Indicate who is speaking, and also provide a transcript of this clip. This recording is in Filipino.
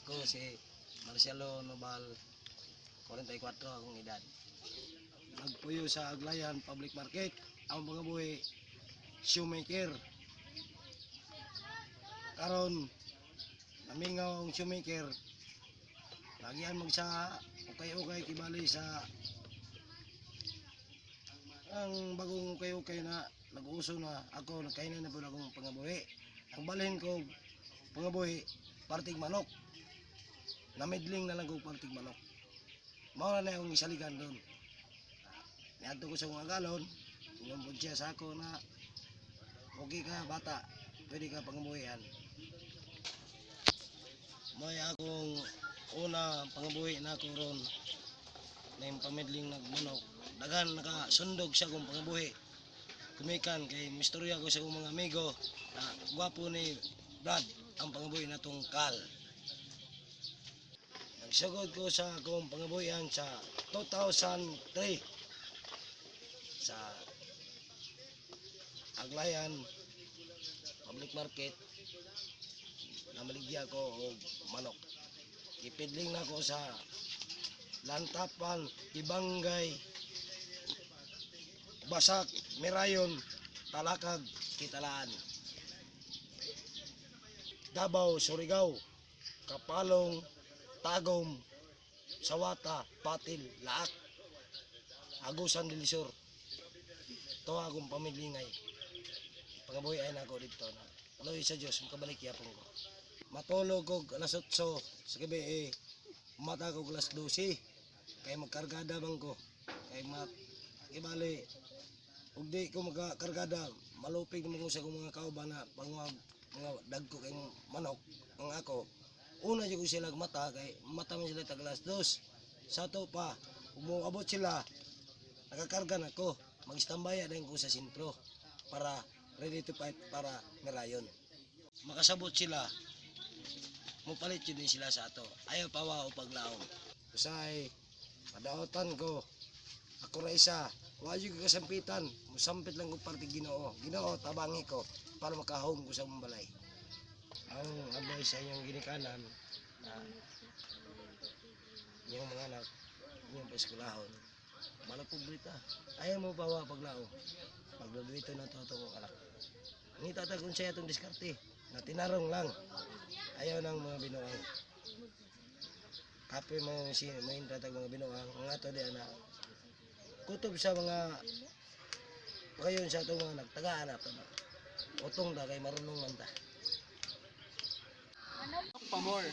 Speaker 1: Ako si Marcelo Nobal, 44 akong edad. Nagpuyo sa Aglayan Public Market. Ang mga buhi, shoemaker. Karon namingaw ang shoemaker. Lagian magsa ukay-ukay kibali sa ang bagong ukay-ukay na nag-uso na ako, nagkainan na po akong pangabuhi. Ang balhin ko pangabuhi, partig manok. Namidling na lang ko partig manok. Mao na yung isaligan doon. Niadto ko sa mga galon, inumpod siya sa ako na okay ka bata, pwede ka pangabuhian. May akong una pangabuhi na ako ron na yung pamidling nagmanok. Dagan nakasundog siya kung pangabuhi. Kumikan kay mistorya ko sa akong mga amigo na gwapo ni Brad ang pangabuhi na tong Kal. Nagsugod ko sa akong pangabuhian sa 2003 sa Aglayan Public Market. Namaligya ko og manok. Ipidling na ko sa Lantapan, Ibanggay, Basak, Mirayon, Talakag, Kitalaan, Davao, Surigao, Kapalong, Tagum, Sawata, Patil, Laak, Agusan del Sur. Ito akong pamilingay. Pangabuhi ay na ako dito na aloy sa Diyos, makabalik yapon ko. Matulog ko alas 8 sa gabi mata ko alas 12 kay magkargada bang ko kay ibali ug di ko magkargada malupig naman ko sa akong mga kauban na mga dagko kay manok ang ako una jud ko sila mata kay mata man sila tag alas 2 sa to pa umuabot sila nakakarga na ko mag-standby din ko sa sentro para ready to fight para merayon makasabot sila mupalit yun din sila sa ato. Ayaw pawa o paglaom. Usay, padaotan ko. Ako ra isa. Huwag yung kasampitan. Musampit lang ko parti Ginoo. Ginoo, tabangi ko para makahome ko sa balay. Ang advice sa inyong ginikanan na yung mga anak, yung paeskulahon, malagpublita. Ayaw mo pawa paglaom. Pagladuito na ito itong anak. Ang itatag kung siya itong diskarte. Na tinarong lang. Ayaw ng mga binuang. Kapoy mga tatag mga binuang. Mga ito di na kutob sa mga kayon sa itong mga nagtagaan. Utong da kay marunong man ta.
Speaker 2: Pamor.